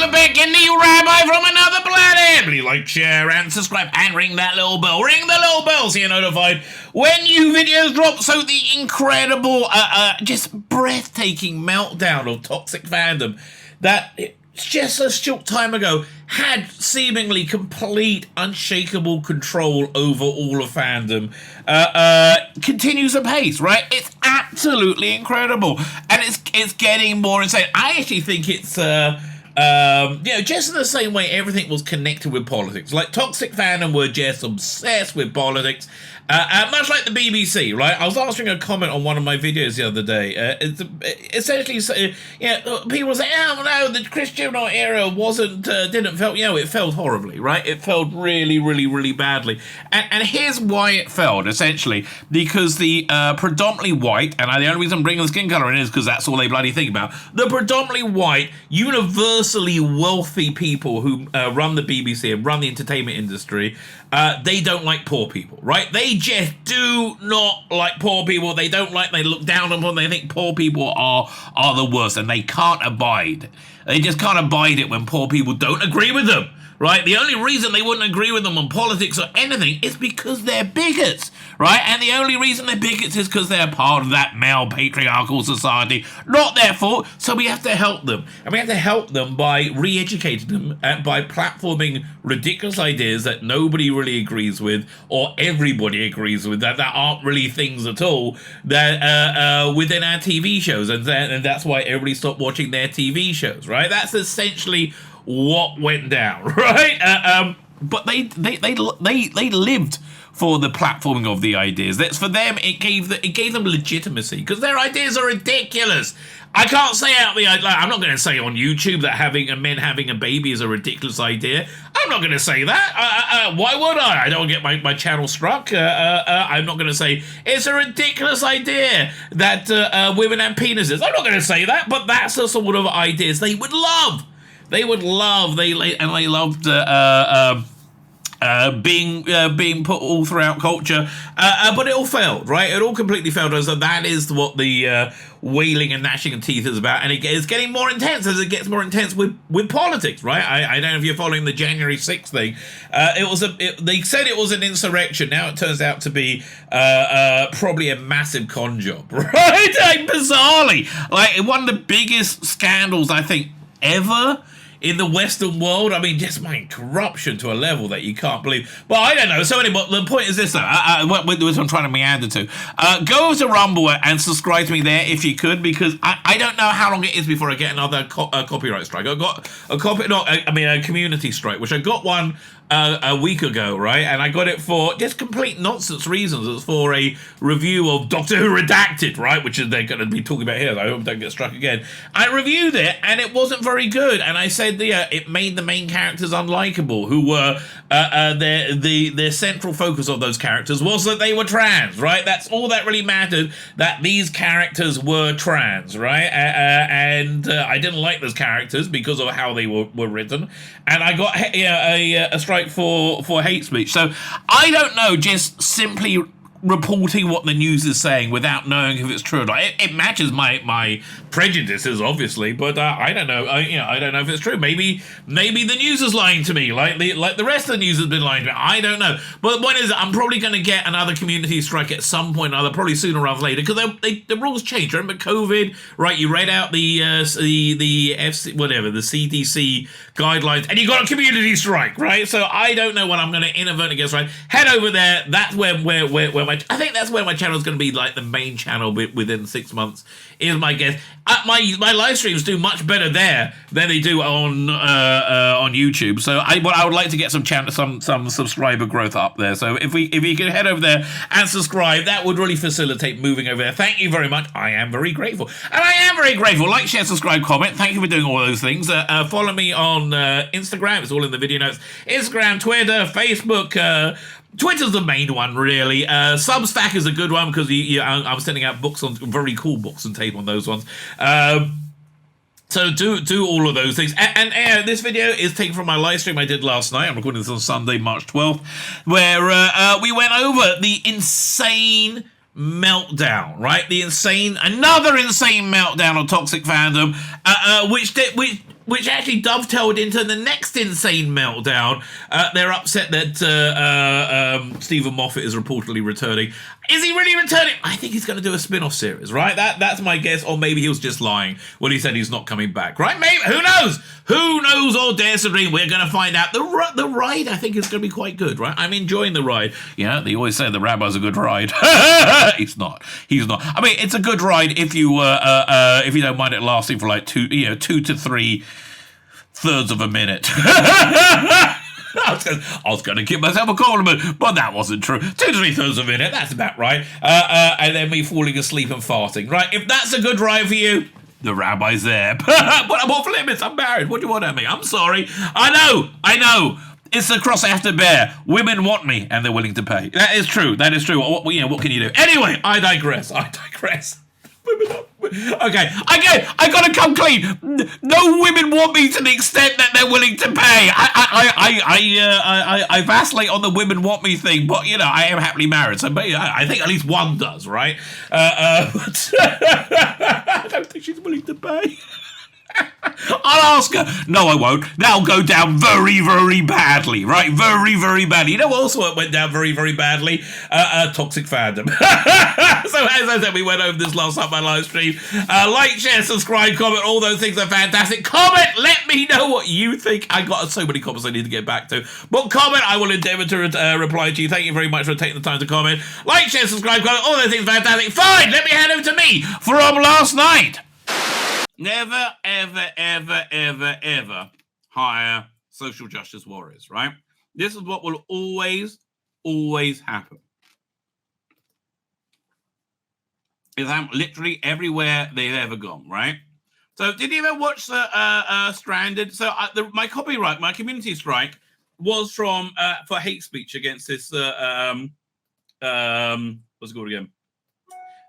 Lebetkin, the Rabbi from another planet. Please like, share, and subscribe, and ring that little bell. Ring the little bell so you're notified when new videos drop. So the incredible, just breathtaking meltdown of toxic fandom that just a short time ago had seemingly complete, unshakable control over all of fandom, continues apace, right? It's absolutely incredible, and it's getting more insane. I actually think it's just in the same way everything was connected with politics. Like, toxic fandom were just obsessed with politics, much like the BBC, right? I was answering a comment on one of my videos the other day. It's essentially, people say, "Oh no, the Chris Chibnall era it felt horribly, right? It felt really, really, really badly." And here's why it failed, essentially, because the predominantly white, and the only reason I'm bringing the skin color in is because that's all they bloody think about. The predominantly white, universally wealthy people who run the BBC and run the entertainment industry, they don't like poor people, right? They just do not like poor people. They look down upon them. They think poor people are the worst, and they can't abide. They just can't abide it when poor people don't agree with them, right? The only reason they wouldn't agree with them on politics or anything is because they're bigots, right? And the only reason they're bigots is because they're part of that male patriarchal society. Not their fault, so we have to help them. And we have to help them by re-educating them and by platforming ridiculous ideas that nobody really agrees with, or everybody agrees with, that aren't really things at all, that within our TV shows. And that's why everybody stopped watching their TV shows, right? That's essentially what went down, right? But they lived for the platforming of the ideas. That's for them. It gave them legitimacy because their ideas are ridiculous. I can't say I'm not going to say on YouTube that men having a baby is a ridiculous idea. I'm not going to say that. Why would I? I don't get my channel struck. I'm not going to say it's a ridiculous idea that women have penises. I'm not going to say that. But that's the sort of ideas they would love. They would love. They loved being put all throughout culture, but it all failed, right? It all completely failed. So that is what the wailing and gnashing of teeth is about, and it's getting more intense as it gets more intense with politics, right? I don't know if you're following the January 6th thing. They said it was an insurrection. Now it turns out to be probably a massive con job, right? Like, bizarrely, like one of the biggest scandals I think ever in the Western world. I mean, just corruption to a level that you can't believe. But I don't know. So anyway, the point is this, though. What I'm trying to meander to. Go over to Rumble and subscribe to me there if you could, because I don't know how long it is before I get another copyright strike. I got a community strike, which I got one a week ago, right? And I got it for just complete nonsense reasons. It's for a review of Doctor Who Redacted, right? Which is they're going to be talking about here. I hope I don't get struck again. I reviewed it, and it wasn't very good. And I said it made the main characters unlikable, who were their central focus of those characters was that they were trans, right? That's all that really mattered, that these characters were trans, right? And I didn't like those characters because of how they were written, and I got a strike for hate speech. So I don't know, just simply reporting what the news is saying without knowing if it's true or not. It matches my prejudices, obviously, but I don't know. I don't know if it's true. Maybe the news is lying to me, like the rest of the news has been lying to me. I don't know. But the point is, I'm probably going to get another community strike at some point or other, probably sooner rather than later, because the rules change. Remember COVID, right? You read out the CDC guidelines, and you got a community strike, right? So I don't know when I'm going to inadvertently get strike. Head over there. That's where I think that's where my channel is going to be, like the main channel within 6 months, is my guess. My live streams do much better there than they do on YouTube. So I would like to get some subscriber growth up there. So if you could head over there and subscribe, that would really facilitate moving over there. Thank you very much. I am very grateful. And I am very grateful. Like, share, subscribe, comment. Thank you for doing all those things. Follow me on Instagram. It's all in the video notes. Instagram, Twitter, Facebook, Twitter's the main one, really. Substack is a good one because I'm sending out books, on very cool books and tape on those ones. So do all of those things. And this video is taken from my live stream I did last night. I'm recording this on Sunday, March 12th, where we went over the insane meltdown, right? Another insane meltdown on toxic fandom, which which actually dovetailed into the next insane meltdown. They're upset that Stephen Moffat is reportedly returning. Is he really returning? I think he's going to do a spin-off series, right? That's my guess. Or maybe he was just lying when he said he's not coming back, right? Maybe. Who knows? Who knows or dares to dream? We're going to find out. The ride, I think, is going to be quite good, right? I'm enjoying the ride. Yeah, they always say the Rabbi's a good ride. He's not. I mean, it's a good ride if you don't mind it lasting for like 2 to 3 thirds of a minute. I was going to give myself a compliment, but that wasn't true. 2 to 3 thirds of a minute, that's about right. And then me falling asleep and farting, right? If that's a good ride for you, the Rabbi's there. But I'm off limits. I'm married. What do you want at me? I'm sorry. I know. It's the cross I have to bear. Women want me, and they're willing to pay. That is true. What can you do? Anyway, I digress. Okay, I gotta come clean. No women want me to the extent that they're willing to pay. I vacillate on the women want me thing, but I am happily married, so I think at least one does, right? But I don't think she's willing to pay. I'll ask her. No, I won't. That'll go down very, very badly, right? Very, very badly. You know what also went down very, very badly? Toxic Fandom. So as I said, we went over this last night on my live stream. Like, share, subscribe, comment. All those things are fantastic. Comment. Let me know what you think. I got so many comments I need to get back to. But comment. I will endeavour to reply to you. Thank you very much for taking the time to comment. Like, share, subscribe, comment. All those things are fantastic. Fine. Let me hand over to me from last night. Never, ever, ever, ever, ever hire social justice warriors, right? This is what will always, always happen. It's happened literally everywhere they've ever gone, right? So did you ever watch the Stranded? So my community strike was from for hate speech against this, what's it called again?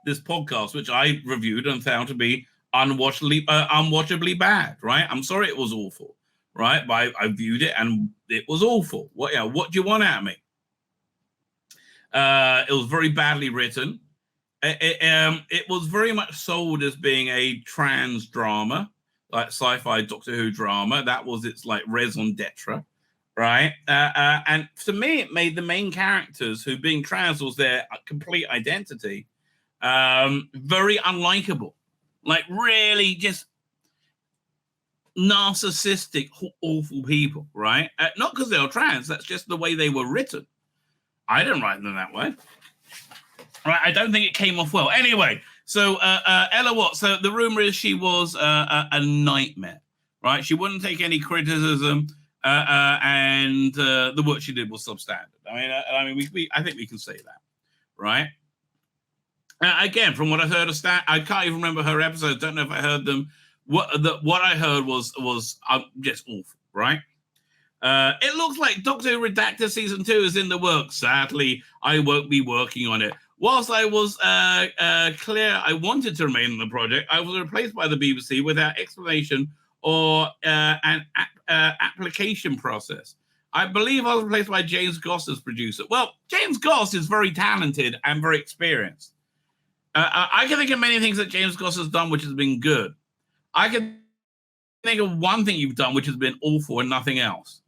This podcast, which I reviewed and found to be unwatchably bad, right? I'm sorry it was awful, right? But I viewed it and it was awful. What do you want out of me? It was very badly written. It was very much sold as being a trans drama, like sci-fi Doctor Who drama. That was its like raison d'etre, right? And to me, it made the main characters, who being trans was their complete identity, very unlikable. Like really just narcissistic, awful people, right? Not because they were trans, that's just the way they were written. I didn't write them that way. Right, I don't think it came off well. Anyway, so Ella Watts, so the rumor is she was a nightmare, right? She wouldn't take any criticism, and the work she did was substandard. I think we can say that, right? Again, from what I heard of I can't even remember her episodes. Don't know if I heard them. What I heard was just awful, right? It looks like Doctor Who Redacted Season 2 is in the works. Sadly, I won't be working on it. Whilst I was clear I wanted to remain in the project, I was replaced by the BBC without explanation or an application process. I believe I was replaced by James Goss as producer. Well, James Goss is very talented and very experienced. I can think of many things that James Goss has done which has been good. I can think of one thing you've done which has been awful and nothing else.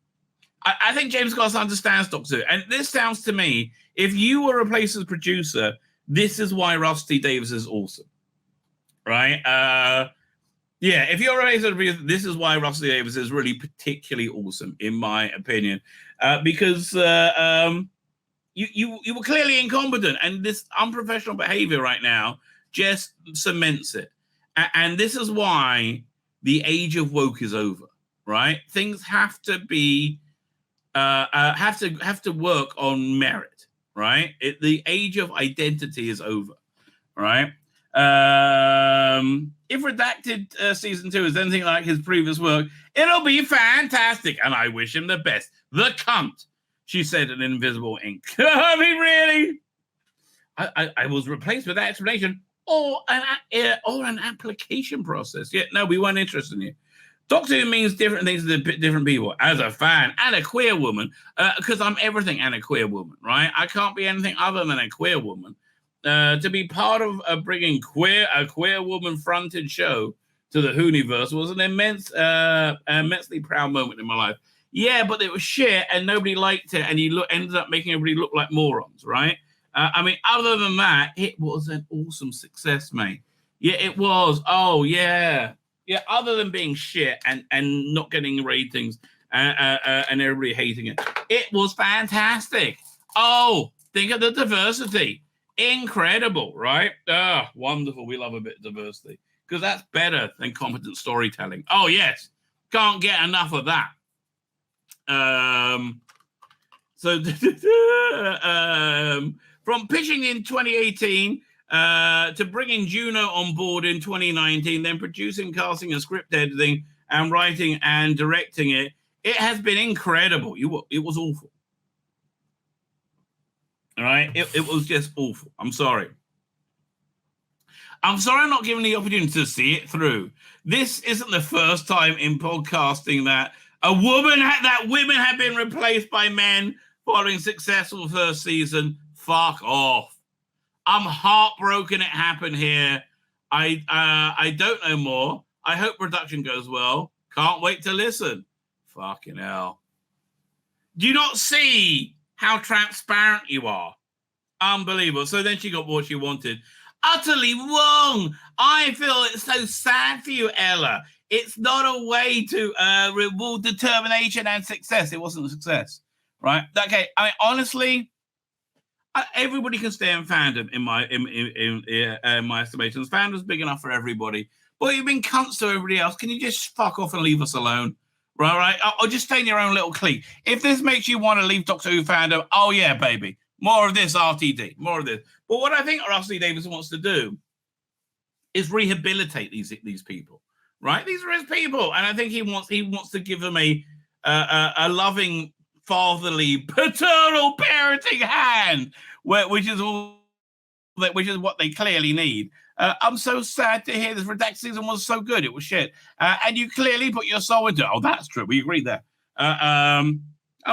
I think James Goss understands Doctor Who. And this sounds to me, if you were replaced as producer, this is why Rusty Davies is awesome. Right? If you're replaced as producer, this is why Rusty Davies is really particularly awesome, in my opinion. Because you were clearly incompetent, and this unprofessional behavior right now just cements it. And this is why the age of woke is over, right? Things have to be have to work on merit, right? The age of identity is over, right? If Redacted Season 2 is anything like his previous work, it'll be fantastic, and I wish him the best. The cunt, she said in invisible ink. I mean, really? I was replaced with that explanation or an application process. Yeah, no, we weren't interested in you. Doctor Who means different things to different people. As a fan and a queer woman, because I'm everything and a queer woman, right? I can't be anything other than a queer woman. To be part of bringing a queer woman fronted show to the Hooniverse was an immensely proud moment in my life. Yeah, but it was shit and nobody liked it, and he ended up making everybody look like morons, right? I mean, other than that, it was an awesome success, mate. Yeah, it was. Oh, yeah. Yeah, other than being shit and not getting ratings and everybody hating it, it was fantastic. Oh, think of the diversity. Incredible, right? Wonderful. We love a bit of diversity because that's better than competent storytelling. Oh, yes. Can't get enough of that. From pitching in 2018 to bringing Juno on board in 2019, then producing, casting, and script editing, and writing and directing it, it has been incredible. It was awful. All right? It was just awful. I'm sorry. I'm not given the opportunity to see it through. This isn't the first time in podcasting that women have been replaced by men following successful first season. Fuck off. I'm heartbroken it happened here. I don't know more. I hope production goes well. Can't wait to listen. Fucking hell. Do you not see how transparent you are? Unbelievable. So then she got what she wanted. Utterly wrong. I feel it's so sad for you, Ella. It's not a way to reward determination and success. It wasn't a success, right? Okay. I mean, honestly, everybody can stay in fandom in my estimations. Fandom's big enough for everybody. But you've been cunts to everybody else. Can you just fuck off and leave us alone? Right? Or just stay in your own little clique. If this makes you want to leave Doctor Who fandom, oh yeah, baby. More of this, RTD. More of this. But what I think Russell Davies wants to do is rehabilitate these people, right? These are his people, and I think he wants to give them a loving, fatherly, paternal parenting hand, which is what they clearly need. I'm so sad to hear this redacted season was so good. It was shit, and you clearly put your soul into it. Oh, that's true. We agreed there. I'm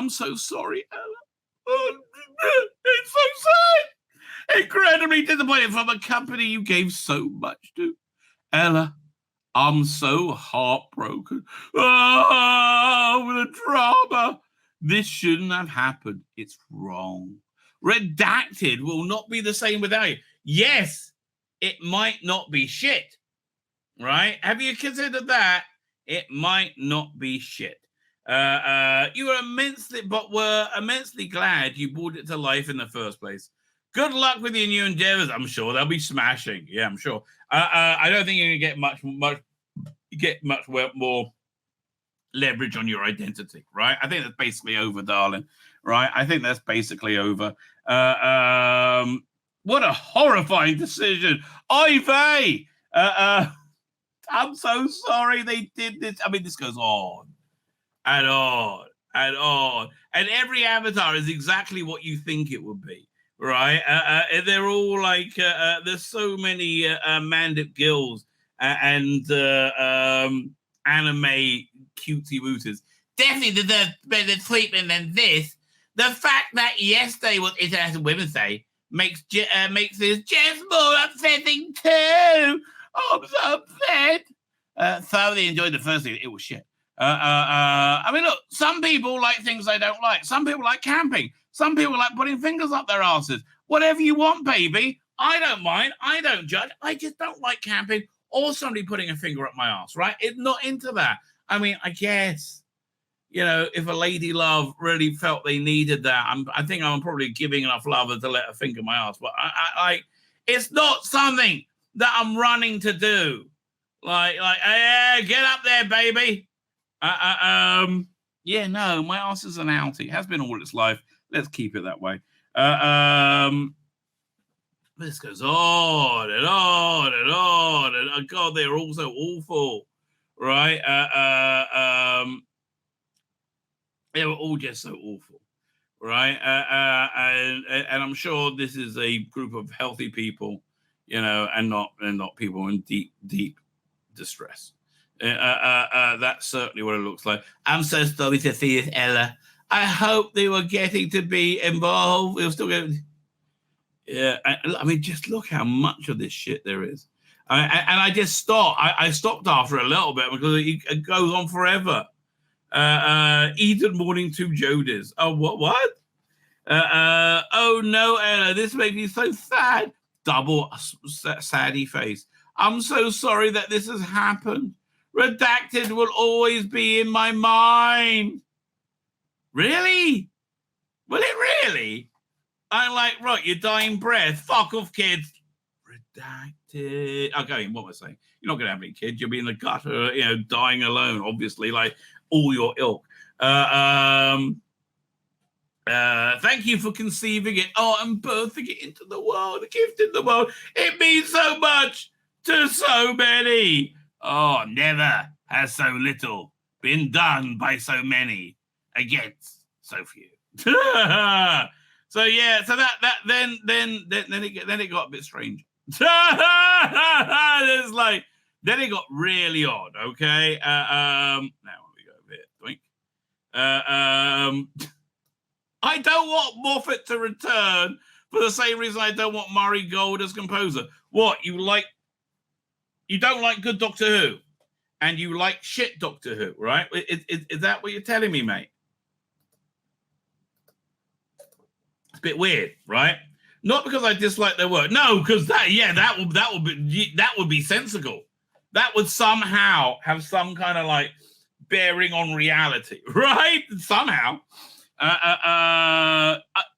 so sorry, Ella. Oh, it's so sad. Incredibly disappointed from a company you gave so much to. Ella, I'm so heartbroken. Oh, the drama. This shouldn't have happened. It's wrong. Redacted will not be the same without you. Yes, it might not be shit, right? Have you considered that? It might not be shit. You were immensely glad you brought it to life in the first place. Good luck with your new endeavors. I'm sure they'll be smashing. Yeah, I'm sure. I don't think you're gonna get much more leverage on your identity, right? I think that's basically over, darling. Right? I think that's basically over. What a horrifying decision, Oy vey! I'm so sorry they did this. I mean, this goes on. And every avatar is exactly what you think it would be, right? They're all like there's so many Mandip Gills and anime cutesy wooters. Definitely deserve better treatment than this. The fact that yesterday was International Women's Day makes this just more upsetting too. Oh, I'm so upset. Thoroughly enjoyed the first season. It was shit. I mean, look, some people like things they don't like. Some people like camping. Some people like putting fingers up their asses. Whatever you want, baby. I don't mind. I don't judge. I just don't like camping or somebody putting a finger up my ass, right? It's not into that. I mean, I guess, you know, if a lady love really felt they needed that, I think I'm probably giving enough love to let her finger my ass. But I it's not something that I'm running to do. Like, hey, get up there, baby. Yeah, no, my ass is an outie. It has been all its life. Let's keep it that way. This goes on and on and on, and God, they're all so awful, right? They were all just so awful, right? And I'm sure this is a group of healthy people, you know, and not people in deep distress. That's certainly what it looks like. I'm so sorry to see this, Ella. I hope they were getting to be involved. We're still getting. Yeah, I mean, just look how much of this shit there is. And I just stopped. I stopped after a little bit because it goes on forever. Eden morning to Jodis. Oh, what? Oh no, Ella, this makes me so sad. Double saddy face. I'm so sorry that this has happened. Redacted will always be in my mind. Really? Will it really? I'm like, right, your dying breath. Fuck off, kids. Redacted. Okay, what am I saying? You're not going to have any kids. You'll be in the gutter, dying alone, obviously, like all your ilk. Thank you for conceiving it. Oh, and birthing it into the world, a gift in the world. It means so much to so many. Oh, never has so little been done by so many against so few. So yeah, so then it got a bit strange. It's like then it got really odd. Okay. Now we go a bit. I don't want Moffat to return for the same reason I don't want Murray Gold as composer. What, you don't like good Doctor Who, and you like shit Doctor Who, right? Is that what you're telling me, mate? It's a bit weird, right? Not because I dislike their work. No, because that would be sensible. That would somehow have some kind of like bearing on reality, right? Somehow.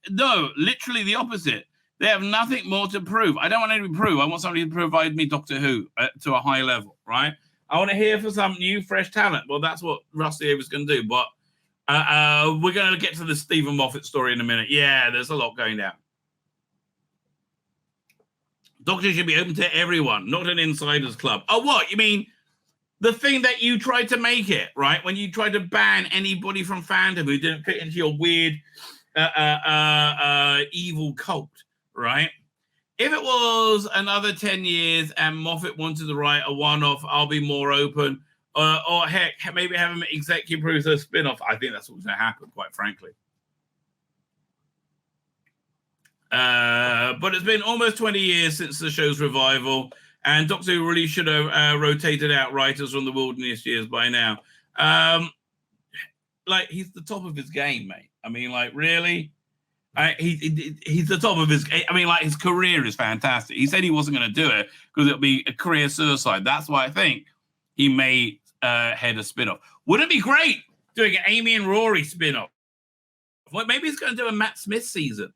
No, literally the opposite. They have nothing more to prove. I don't want anything to prove. I want somebody to provide me Doctor Who to a high level, right? I want to hear for some new, fresh talent. Well, that's what Rusty Davies going to do. But we're going to get to the Stephen Moffat story in a minute. Yeah, there's a lot going down. Doctor should be open to everyone, not an insiders club. Oh, what? You mean the thing that you tried to make it, right? When you tried to ban anybody from Fandom who didn't fit into your weird evil cult, right? If it was another 10 years and Moffat wanted to write a one-off, I'll be more open. Or heck, maybe have him executive produce a spin-off. I think that's what's going to happen, quite frankly. But it's been almost 20 years since the show's revival, and Doctor Who really should have rotated out writers from the Wilderness years by now. Like, he's the top of his game, mate. I mean, like, really? He's the top of his... I mean, like, his career is fantastic. He said he wasn't going to do it because it'll be a career suicide. That's why I think he may head a spin-off. Wouldn't it be great doing an Amy and Rory spin-off? Well, maybe he's going to do a Matt Smith season.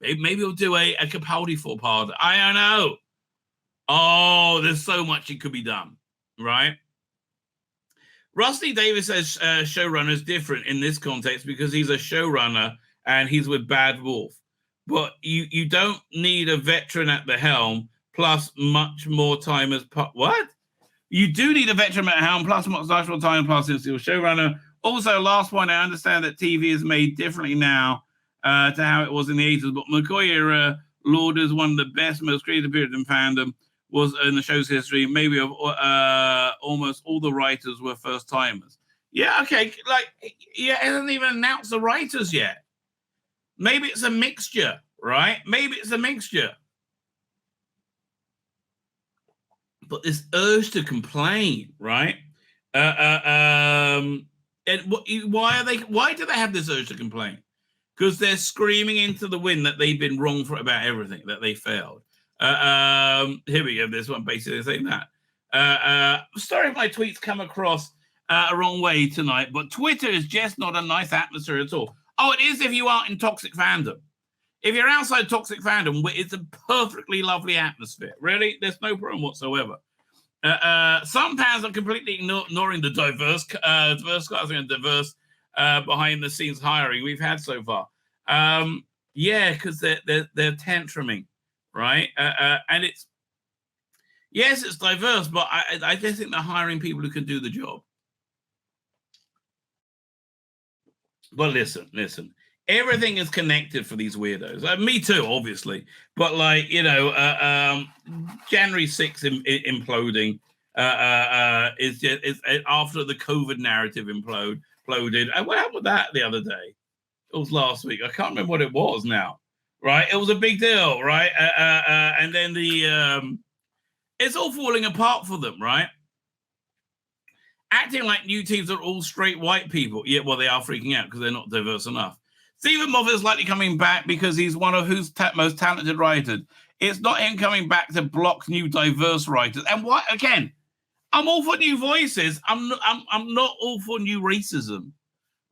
Maybe he'll do a Capaldi four-part. I don't know. Oh, there's so much it could be done, right? Rusty Davies says showrunner is different in this context because he's a showrunner and he's with Bad Wolf. But you don't need a veteran at the helm plus much more time as... What? You do need a veteran at the helm plus much more time plus as your showrunner. Also, last point, I understand that TV is made differently now to how it was in the 80s, but McCoy era Lord is one of the best, most creative periods in Fandom was in the show's history. Maybe of almost all the writers were first timers. Yeah, okay. Like, yeah, it hasn't even announced the writers yet. Maybe it's a mixture, right? Maybe it's a mixture. But this urge to complain, right? And why do they have this urge to complain? Because they're screaming into the wind that they've been wrong about everything, that they failed. Here we go. This one basically saying that. Sorry if my tweets come across a wrong way tonight, but Twitter is just not a nice atmosphere at all. Oh, it is if you aren't in toxic fandom. If you're outside toxic fandom, it's a perfectly lovely atmosphere. Really, there's no problem whatsoever. Some fans are completely ignoring the diverse casting and diverse behind the scenes hiring we've had so far. Yeah, because they're tantruming, right? And it's diverse, but I just think they're hiring people who can do the job. But listen. Everything is connected for these weirdos. Me too, obviously. But like, January 6th imploding is after the COVID narrative imploded. What happened with that the other day? It was last week. I can't remember what it was now. Right? It was a big deal, right? And then the It's all falling apart for them, right? Acting like new teams are all straight white people. Yeah, well, they are freaking out because they're not diverse enough. Stephen Moffat is likely coming back because he's one of who's most talented writers. It's not him coming back to block new diverse writers. And what again? I'm all for new voices. I'm not all for new racism,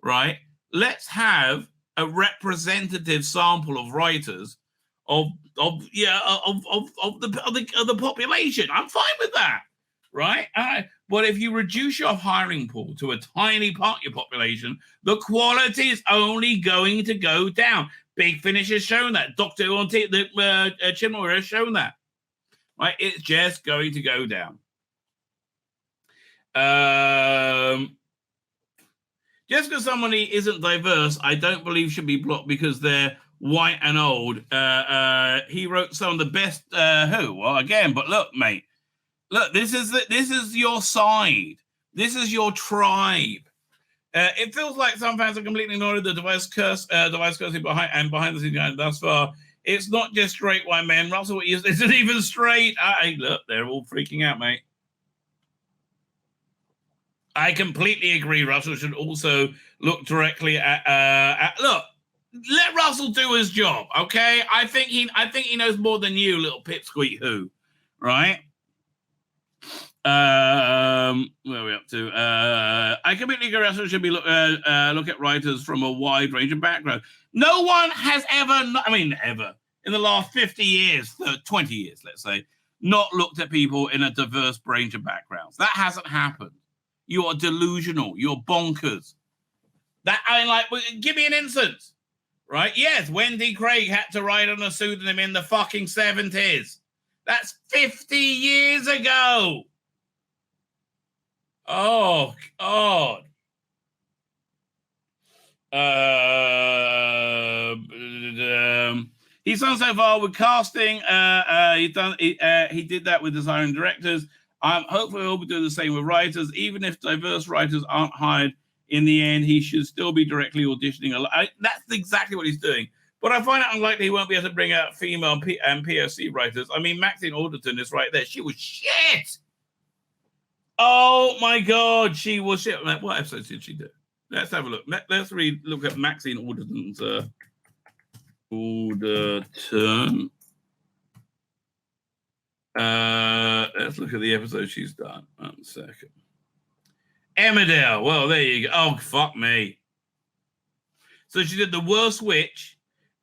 right? Let's have a representative sample of writers of the population. I'm fine with that, right? But if you reduce your hiring pool to a tiny part of your population, the quality is only going to go down. Big Finish has shown that. Dr. Chimney has shown that. Right? It's just going to go down. Just because somebody isn't diverse, I don't believe should be blocked because they're white and old. He wrote some of the best. Who? Well, again, but look, mate. Look, this is your side. This is your tribe. It feels like some fans are completely ignored the device cursing behind the scenes thus far. It's not just straight white men. Russell isn't even straight. Look, they're all freaking out, mate. I completely agree. Russell should also look directly at look. Let Russell do his job, okay? I think he knows more than you, little pipsqueak who, right? Where are we up to? I completely agree. Russell should be look at writers from a wide range of backgrounds. No one has ever in the last 50 years, 20 years, let's say, not looked at people in a diverse range of backgrounds. That hasn't happened. You are delusional. You're bonkers. Give me an instance, right? Yes, Wendy Craig had to write on a pseudonym in the fucking 70s. That's 50 years ago. Oh, God. He's done so far with casting. He did that with design directors. I'm hopefully he'll be doing the same with writers. Even if diverse writers aren't hired in the end, he should still be directly auditioning. That's exactly what he's doing. But I find it unlikely he won't be able to bring out female and POC writers. I mean, Maxine Alderton is right there. She was shit. Oh, my God. She was shit. What episodes did she do? Let's have a look. Let's look at Maxine Alderton's Alderton. Let's look at the episode she's done. 1 second. Emmerdale. Well, there you go. Oh, fuck me. So she did The Worst Witch,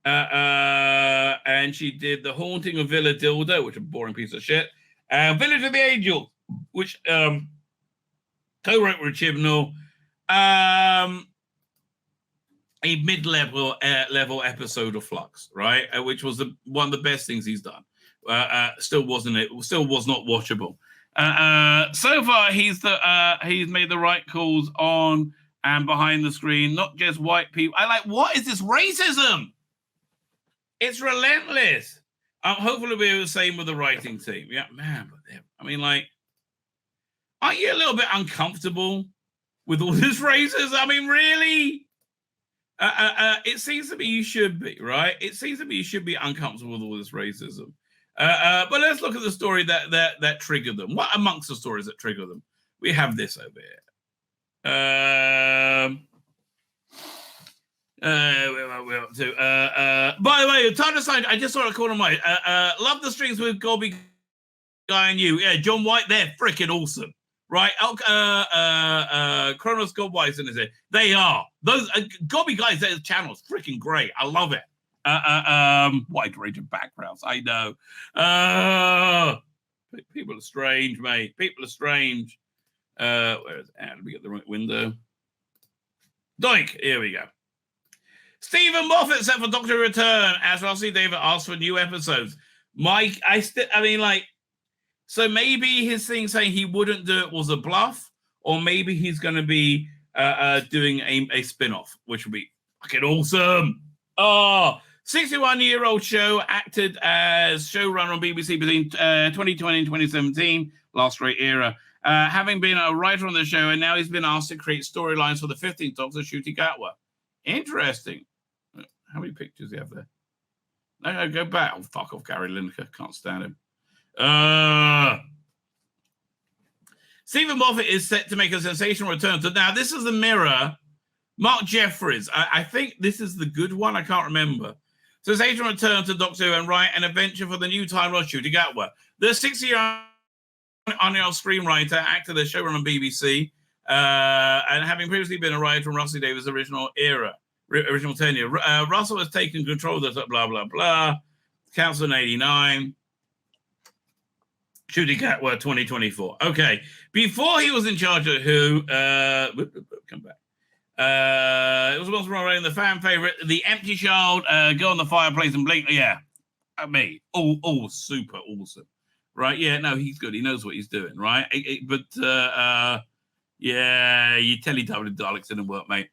and she did The Haunting of Villa Dildo, which is a boring piece of shit, and Village of the Angels, which co-wrote with Chibnall. A mid-level episode of Flux, right? Which was one of the best things he's done. Still was not watchable. So far, he's made the right calls on and behind the screen, not just white people. What is this racism? It's relentless. Hopefully we'll be the same with the writing team. Yeah, man. But aren't you a little bit uncomfortable with all this racism? I mean, really? It seems to me you should be, right? It seems to me you should be uncomfortable with all this racism. But let's look at the story that triggered them. What amongst the stories that trigger them? We have this over here. We're up to. By the way, time to sign. I just saw a corner of my. Love the strings with Gobby Guy and you. Yeah, John White. They're freaking awesome, right? Kronos God White's in it. They are those Gobby Guys. Their channel's freaking great. I love it. Wide range of backgrounds. I know. People are strange, mate. People are strange. Where is it? Let me get the right window. Doink. Here we go. Stephen Moffat set for Doctor Return as Rossi David asked for new episodes. Mike, so maybe his thing saying he wouldn't do it was a bluff, or maybe he's going to be doing a spin-off, which would be fucking awesome. 61-year-old show, acted as showrunner on BBC between 2020 and 2017, last great era. Having been a writer on the show, and now he's been asked to create storylines for the 15th Doctor, Ncuti Gatwa. Interesting. How many pictures do you have there? No, go back. Oh, fuck off, Gary Lineker. Can't stand him. Stephen Moffat is set to make a sensational return to... Now, this is the Mirror. Mark Jeffries. I think this is the good one. I can't remember. Sensational return to Doctor Who and write an adventure for the new Time Lord Ncuti Gatwa. The 60-year-old screenwriter, actor, the showrunner on BBC, and having previously been a writer from Russell Davies' original tenure. Russell has taken control of this, blah, blah, blah. Council in 89. Ncuti Gatwa 2024. Okay. Before he was in charge of Who, come back. It was once writing the fan favorite, The Empty Child, Go on the Fireplace and Blink. Yeah, me. All super awesome. Right? Yeah, no, he's good. He knows what he's doing, right? Yeah, you Teletubby Daleks didn't work, mate.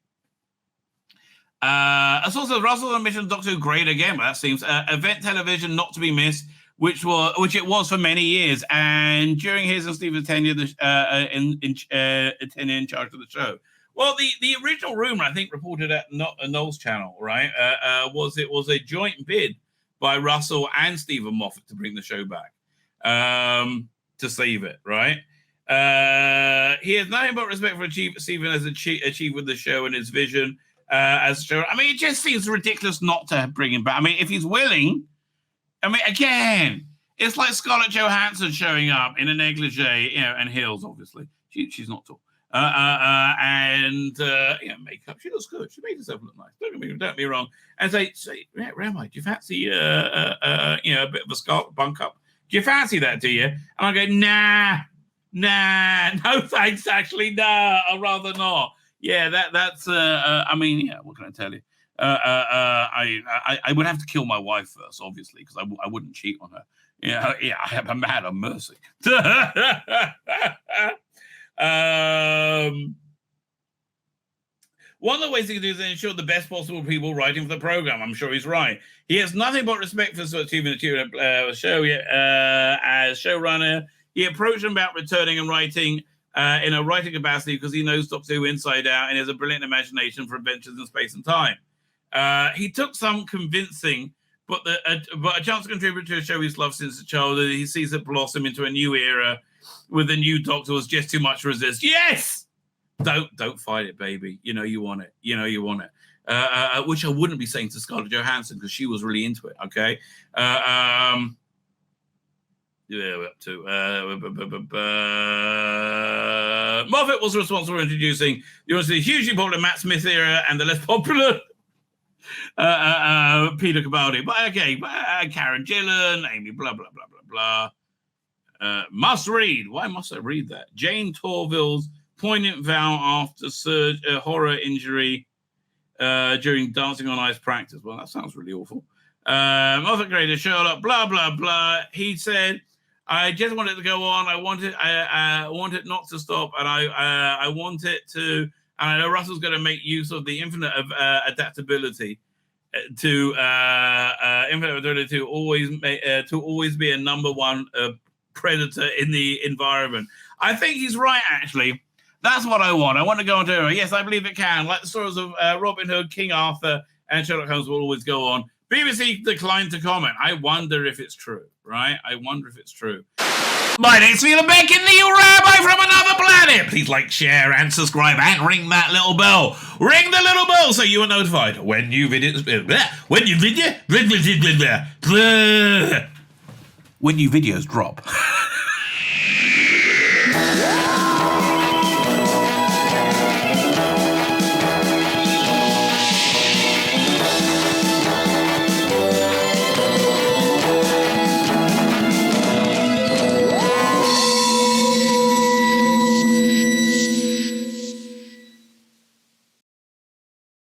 As also Russell and Mission Doctor Who great again, but that seems event television not to be missed, which it was for many years, and during his and Stephen's tenure, in charge of the show. Well, the original rumor, I think, reported at Noel's channel, right, was it was a joint bid by Russell and Stephen Moffat to bring the show back, to save it, right? He has nothing but respect for Stephen has achieved with the show and his vision as a show. I mean, it just seems ridiculous not to bring him back. I mean, if he's willing, I mean, again, it's like Scarlett Johansson showing up in a negligee, and heels, obviously. She's not tall. Makeup. She looks good. She made herself look nice. Don't get me wrong. And say, Rabbi, do you fancy a bit of a scarlet bunk up? Do you fancy that? Do you? And I go, nah, no thanks. Actually, no, I'd rather not. Yeah, that's. I mean, yeah. What can I tell you? I would have to kill my wife first, obviously, because I wouldn't cheat on her. Yeah, I have a man of mercy. One of the ways he can do is ensure the best possible people writing for the program. I'm sure he's right. He has nothing but respect for Stephen show as showrunner. He approached him about returning and writing in a writing capacity because he knows Doctor Who inside out and has a brilliant imagination for adventures in space and time. He took some convincing, but a chance to contribute to a show he's loved since childhood. He sees it blossom into a new era with the new Doctor was just too much to resist. Yes! Don't fight it, baby. You know you want it. Which I wouldn't be saying to Scarlett Johansson because she was really into it, okay? We're up to Moffat was responsible for introducing the hugely popular Matt Smith era and the less popular Peter Capaldi. But okay, Karen Gillan, Amy, blah, blah, blah, blah, blah. Must read. Why must I read that? Jane Torville's poignant vow after horror injury during Dancing on Ice practice. Well, that sounds really awful. Moffat created Sherlock, blah, blah, blah. He said, I just want it to go on. I want it not to stop. And I want it to, and I know Russell's going to make use of the infinite adaptability to always be a number one predator in the environment. I think he's right, actually. That's what I want. I want to go on to, yes, I believe it can. Like the stories of Robin Hood, King Arthur, and Sherlock Holmes will always go on. BBC declined to comment. I wonder if it's true, right? I wonder if it's true. My name's Tzvi Lebetkin, the Rabbi from another planet. Please like, share, and subscribe, and ring that little bell. Ring the little bell so you are notified when new videos... when new videos drop.